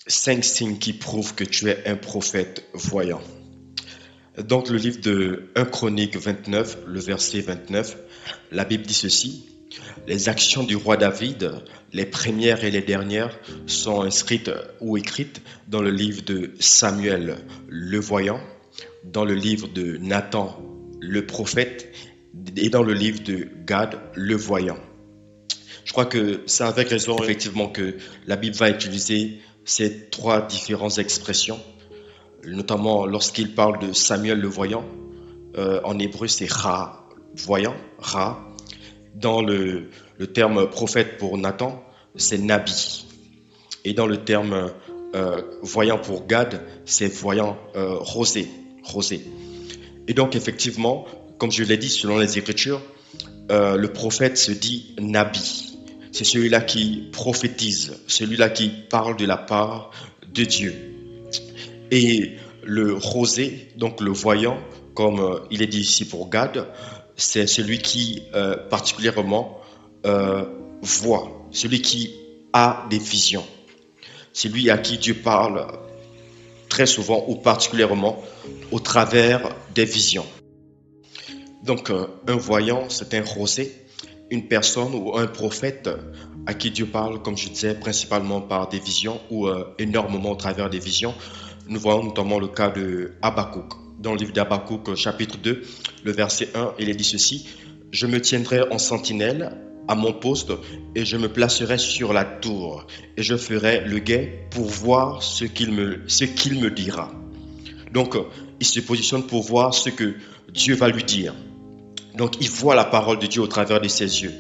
5 signes qui prouvent que tu es un prophète voyant. Donc le livre de 1 Chronique 29, le verset 29, la Bible dit ceci: les actions du roi David, les premières et les dernières, sont inscrites ou écrites dans le livre de Samuel le voyant, dans le livre de Nathan le prophète et dans le livre de Gad le voyant. Je crois que c'est avec raison effectivement que la Bible va utiliser ces trois différentes expressions, notamment lorsqu'il parle de Samuel le voyant. En hébreu, c'est Ra, voyant, Ra. Dans le terme prophète pour Nathan, c'est Nabi. Et dans le terme voyant pour Gad, c'est voyant rosé, rosé. Et donc effectivement, comme je l'ai dit, selon les Écritures, le prophète se dit Nabi. C'est celui-là qui prophétise, celui-là qui parle de la part de Dieu. Et le rosé, donc le voyant, comme il est dit ici pour Gad, c'est celui qui particulièrement voit, celui qui a des visions, celui à qui Dieu parle très souvent ou particulièrement au travers des visions. Donc un voyant, c'est un rosé, une personne ou un prophète à qui Dieu parle, comme je disais, principalement par des visions ou énormément au travers des visions. Nous voyons notamment le cas de Habakkuk. Dans le livre d'Habakkuk, chapitre 2, le verset 1, il est dit ceci: je me tiendrai en sentinelle à mon poste et je me placerai sur la tour et je ferai le guet pour voir ce qu'il me dira. Donc, il se positionne pour voir ce que Dieu va lui dire. Donc, il voit la parole de Dieu au travers de ses yeux.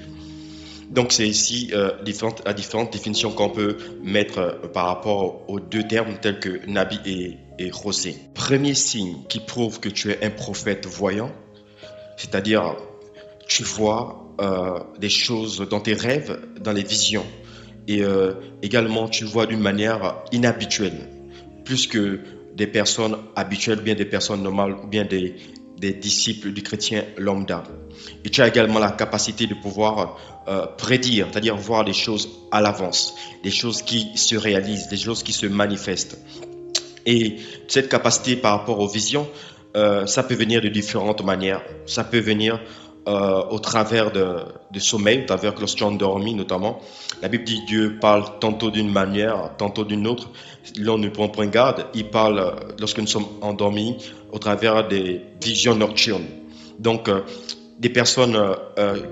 Donc, c'est ici différentes définitions qu'on peut mettre par rapport aux deux termes tels que Nabi et Rosé. Premier signe qui prouve que tu es un prophète voyant, c'est-à-dire tu vois des choses dans tes rêves, dans les visions. Et également, tu vois d'une manière inhabituelle, plus que des personnes habituelles, bien des personnes normales, bien des disciples du chrétien lambda. Et tu as également la capacité de pouvoir prédire, c'est-à-dire voir des choses à l'avance, des choses qui se réalisent, des choses qui se manifestent. Et cette capacité par rapport aux visions, ça peut venir de différentes manières. Ça peut venir au travers de sommeil, au travers que lorsque tu es endormi notamment. La Bible dit que Dieu parle tantôt d'une manière, tantôt d'une autre. L'on ne prend point garde. Il parle lorsque nous sommes endormis au travers des visions nocturnes. Donc, des personnes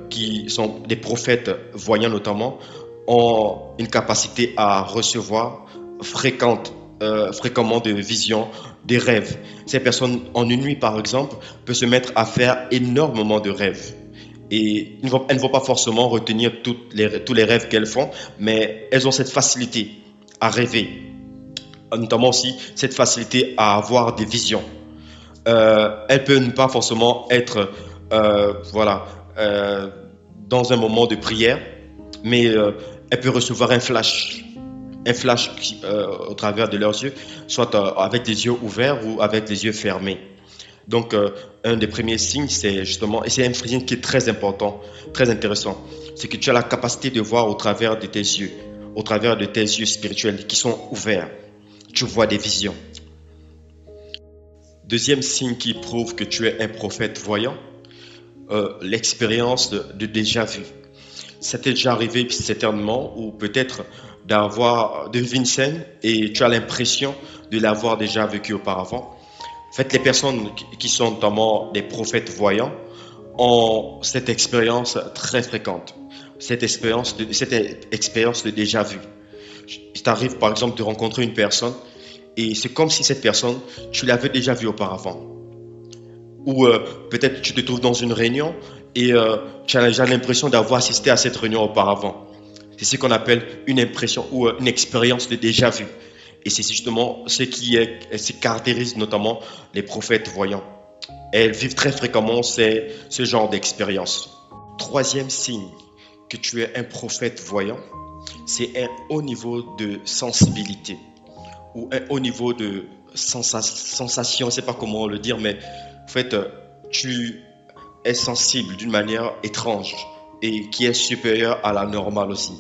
qui sont des prophètes voyants notamment ont une capacité à recevoir fréquemment de visions, des rêves. Ces personnes, en une nuit par exemple, peuvent se mettre à faire énormément de rêves. Et elles ne vont pas forcément retenir tous les rêves qu'elles font, mais elles ont cette facilité à rêver. Notamment aussi cette facilité à avoir des visions. Elles peuvent ne pas forcément être dans un moment de prière, mais elles peuvent recevoir un flash au travers de leurs yeux, soit avec les yeux ouverts ou avec les yeux fermés. Donc, un des premiers signes, c'est justement, et c'est un signe qui est très important, très intéressant, c'est que tu as la capacité de voir au travers de tes yeux, au travers de tes yeux spirituels qui sont ouverts. Tu vois des visions. Deuxième signe qui prouve que tu es un prophète voyant, l'expérience de déjà vu. Ça t'est déjà arrivé certainement, ou peut-être de vivre une scène et tu as l'impression de l'avoir déjà vécu auparavant. En fait, les personnes qui sont notamment des prophètes voyants ont cette expérience très fréquente, cette expérience de déjà vu. Il t'arrive par exemple de rencontrer une personne et c'est comme si cette personne, tu l'avais déjà vue auparavant. Ou peut-être tu te trouves dans une réunion et tu as déjà l'impression d'avoir assisté à cette réunion auparavant. C'est ce qu'on appelle une impression ou une expérience de déjà vu. Et c'est justement ce qui caractérise notamment les prophètes voyants. Elles vivent très fréquemment ce genre d'expérience. Troisième signe que tu es un prophète voyant, c'est un haut niveau de sensibilité ou un haut niveau de sensation, je ne sais pas comment le dire, mais en fait, tu es sensible d'une manière étrange et qui est supérieure à la normale aussi.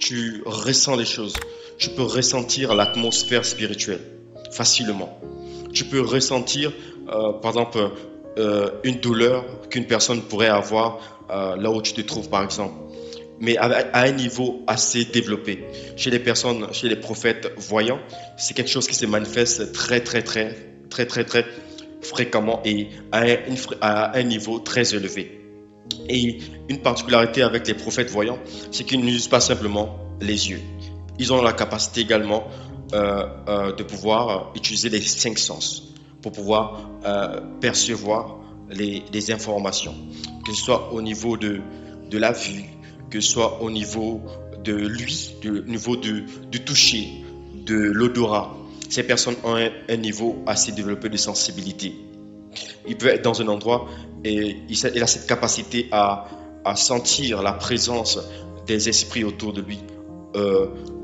tu ressens les choses. Tu peux ressentir l'atmosphère spirituelle facilement. Tu peux ressentir, par exemple, une douleur qu'une personne pourrait avoir là où tu te trouves, par exemple, mais à un niveau assez développé. Chez les personnes, chez les prophètes voyants, c'est quelque chose qui se manifeste très fréquemment et à un niveau très élevé. Et une particularité avec les prophètes voyants, c'est qu'ils n'utilisent pas simplement les yeux. Ils ont la capacité également de pouvoir utiliser les cinq sens pour pouvoir percevoir les informations, que ce soit au niveau de la vue, que ce soit au niveau de l'ouïe, au niveau du toucher, de l'odorat. Ces personnes ont un niveau assez développé de sensibilité. Il peut être dans un endroit et il a cette capacité à sentir la présence des esprits autour de lui,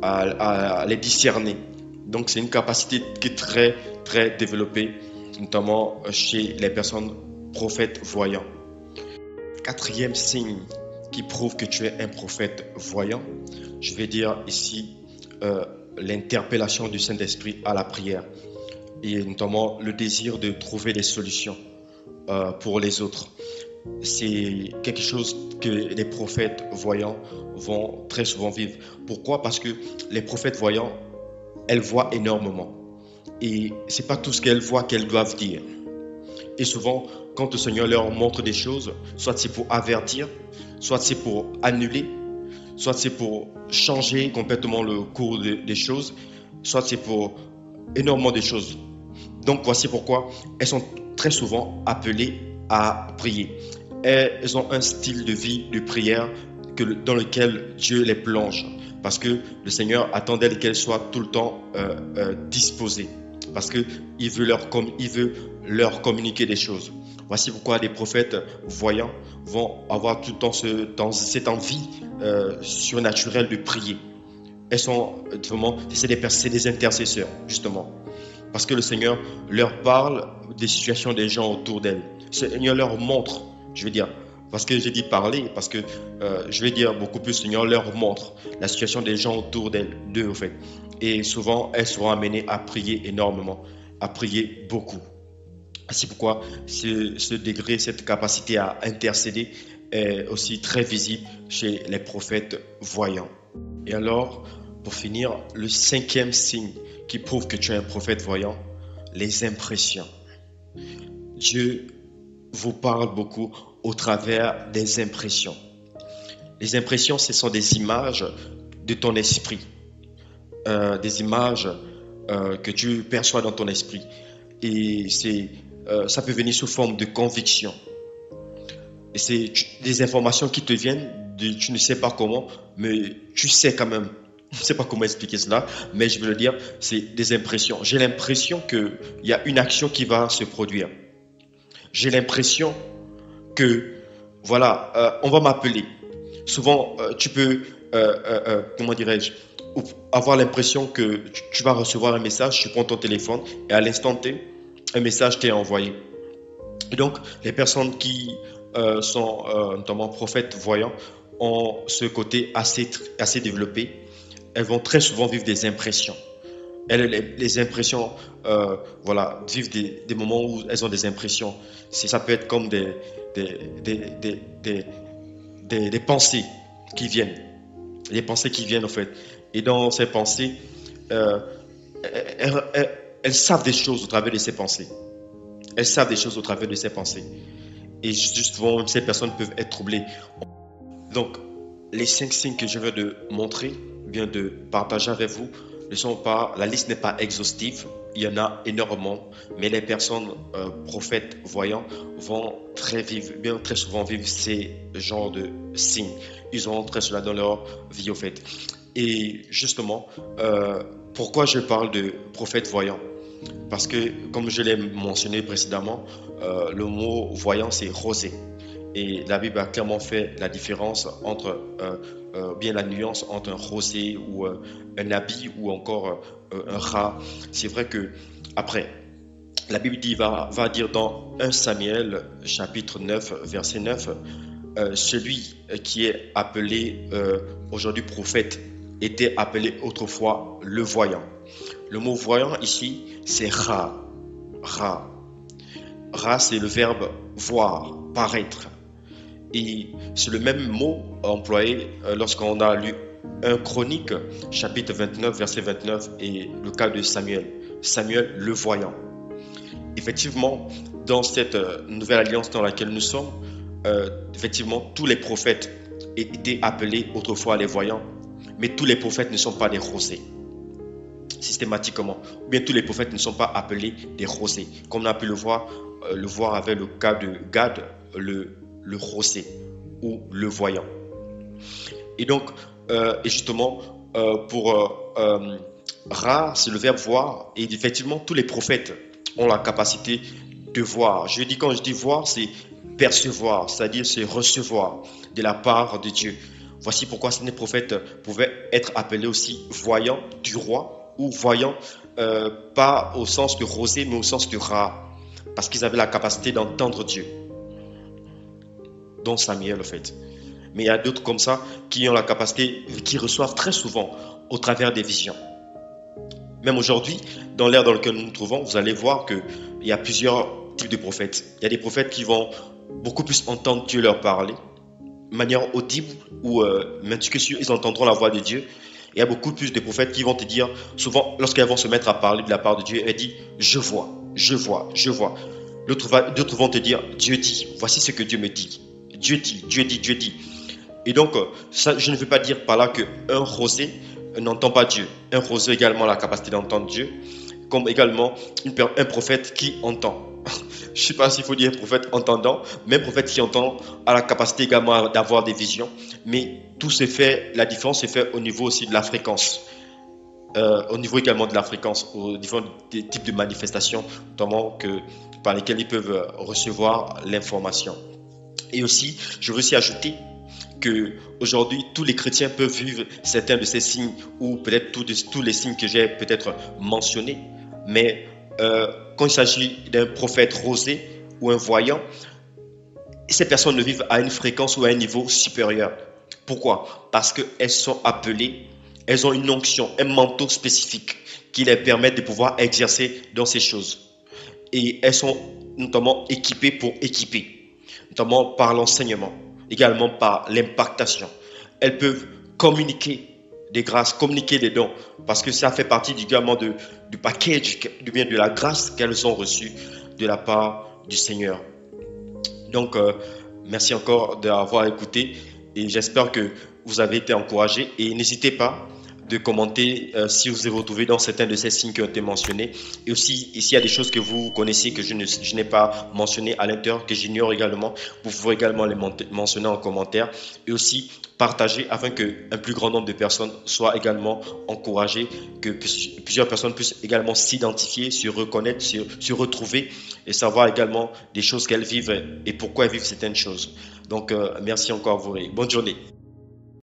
à les discerner. Donc c'est une capacité qui est très développée, notamment chez les personnes prophètes voyants. Quatrième signe qui prouve que tu es un prophète voyant, je vais dire ici l'interpellation du Saint-Esprit à la prière et notamment le désir de trouver des solutions pour les autres. C'est quelque chose que les prophètes voyants vont très souvent vivre. Pourquoi? Parce que les prophètes voyants, elles voient énormément. Et c'est pas tout ce qu'elles voient qu'elles doivent dire. Et souvent, quand le Seigneur leur montre des choses, soit c'est pour avertir, soit c'est pour annuler, soit c'est pour changer complètement le cours des choses, soit c'est pour énormément de choses. Donc voici pourquoi elles sont très souvent appelées à prier. Elles ont un style de vie de prière dans lequel Dieu les plonge. Parce que le Seigneur attend d'elles qu'elles soient tout le temps disposées. Parce qu'il veut leur communiquer des choses. Voici pourquoi les prophètes voyants vont avoir tout le temps cette envie surnaturelle de prier. Elles sont vraiment, c'est des intercesseurs, justement. Parce que le Seigneur leur parle des situations des gens autour d'elles. Le Seigneur leur montre, je veux dire, parce que j'ai dit parler, parce que je vais dire beaucoup plus, le Seigneur leur montre la situation des gens autour d'eux, en fait. Et souvent, elles seront amenées à prier énormément, à prier beaucoup. C'est pourquoi ce degré, cette capacité à intercéder est aussi très visible chez les prophètes voyants. Et alors, pour finir, le cinquième signe qui prouve que tu es un prophète voyant, les impressions. Dieu vous parle beaucoup au travers des impressions. Les impressions, ce sont des images de ton esprit, des images que tu perçois dans ton esprit. Et ça peut venir sous forme de conviction. Et c'est des informations qui te viennent, tu ne sais pas comment, mais tu sais quand même. Je ne sais pas comment expliquer cela, mais je veux le dire, c'est des impressions. J'ai l'impression qu'il y a une action qui va se produire. J'ai l'impression que, voilà, on va m'appeler. Souvent, tu peux, comment dirais-je, avoir l'impression que tu vas recevoir un message, tu prends ton téléphone et à l'instant T, un message t'est envoyé. Et donc, les personnes qui sont notamment prophètes voyants ont ce côté assez développé. Elles vont très souvent vivre des impressions. Les impressions, voilà, vivent des moments où elles ont des impressions. Ça peut être comme des pensées qui viennent. Les pensées qui viennent, en fait. Et dans ces pensées, elles savent des choses au travers de ces pensées. Elles savent des choses au travers de ces pensées. Et justement, ces personnes peuvent être troublées. Donc, les 5 signes que je viens de montrer, bien de partager avec vous, la liste n'est pas exhaustive, il y en a énormément, mais les personnes prophètes voyants vont très souvent vivre ces genres de signes. Ils ont très cela dans leur vie au fait. Et justement, pourquoi je parle de prophètes voyants? Parce que, comme je l'ai mentionné précédemment, le mot voyant c'est rosé. Et la Bible a clairement fait la différence entre, bien la nuance entre un rosé ou un habit ou encore un rat. C'est vrai que, après, la Bible va dire dans 1 Samuel, chapitre 9, verset 9, celui qui est appelé aujourd'hui prophète était appelé autrefois le voyant. Le mot voyant ici, c'est ra. Ra. Ra, c'est le verbe voir, paraître. Et c'est le même mot employé lorsqu'on a lu 1 Chronique, chapitre 29, verset 29, et le cas de Samuel. Samuel le voyant. Effectivement, dans cette nouvelle alliance dans laquelle nous sommes, effectivement, tous les prophètes étaient appelés autrefois les voyants, mais tous les prophètes ne sont pas des rosés. Systématiquement. Ou bien tous les prophètes ne sont pas appelés des rosés. Comme on a pu le voir avec le cas de Gad, le rosé ou le voyant. Et donc, et justement, pour Ra, c'est le verbe voir. Et effectivement, tous les prophètes ont la capacité de voir. Quand je dis voir, c'est percevoir, c'est-à-dire c'est recevoir de la part de Dieu. Voici pourquoi certains prophètes pouvaient être appelés aussi voyants du roi ou voyants, pas au sens de rosé, mais au sens de Ra, parce qu'ils avaient la capacité d'entendre Dieu, dont Samuel en fait. Mais il y a d'autres comme ça qui ont la capacité, qui reçoivent très souvent au travers des visions. Même aujourd'hui, dans l'ère dans laquelle nous nous trouvons, vous allez voir qu'il y a plusieurs types de prophètes. Il y a des prophètes qui vont beaucoup plus entendre Dieu leur parler, de manière audible, ou même que sûr, ils entendront la voix de Dieu. Et il y a beaucoup plus de prophètes qui vont te dire, souvent, lorsqu'elles vont se mettre à parler de la part de Dieu, elles disent, je vois, je vois, je vois. D'autres vont te dire, Dieu dit, voici ce que Dieu me dit. Dieu dit, Dieu dit, Dieu dit. Et donc, ça, je ne veux pas dire par là qu'un rosé n'entend pas Dieu. Un rosé également a la capacité d'entendre Dieu, comme également un prophète qui entend. Je ne sais pas s'il faut dire prophète entendant, mais un prophète qui entend a la capacité également d'avoir des visions. Mais tout se fait, la différence se fait au niveau aussi de la fréquence. Au niveau également de la fréquence, au niveau des types de manifestations, notamment par lesquelles ils peuvent recevoir l'information. Et aussi, je veux aussi ajouter que aujourd'hui tous les chrétiens peuvent vivre certains de ces signes ou peut-être tous les signes que j'ai peut-être mentionnés, mais quand il s'agit d'un prophète rosé ou un voyant, ces personnes ne vivent à une fréquence ou à un niveau supérieur. Pourquoi? Parce qu'elles sont appelées, elles ont une onction, un manteau spécifique qui les permet de pouvoir exercer dans ces choses. Et elles sont notamment équipées pour équiper, notamment par l'enseignement, également par l'impactation. Elles peuvent communiquer des grâces, communiquer des dons, parce que ça fait partie également du package, de la grâce qu'elles ont reçue de la part du Seigneur. Donc, merci encore d'avoir écouté et j'espère que vous avez été encouragés et n'hésitez pas de commenter si vous avez retrouvé dans certains de ces signes qui ont été mentionnés. Et aussi, s'il y a des choses que vous connaissez que je n'ai pas mentionnées à l'intérieur, que j'ignore également, vous pouvez également les mentionner en commentaire. Et aussi, partager afin qu'un plus grand nombre de personnes soient également encouragées, que plusieurs personnes puissent également s'identifier, se reconnaître, se retrouver et savoir également des choses qu'elles vivent et pourquoi elles vivent certaines choses. Donc, merci encore à vous et bonne journée.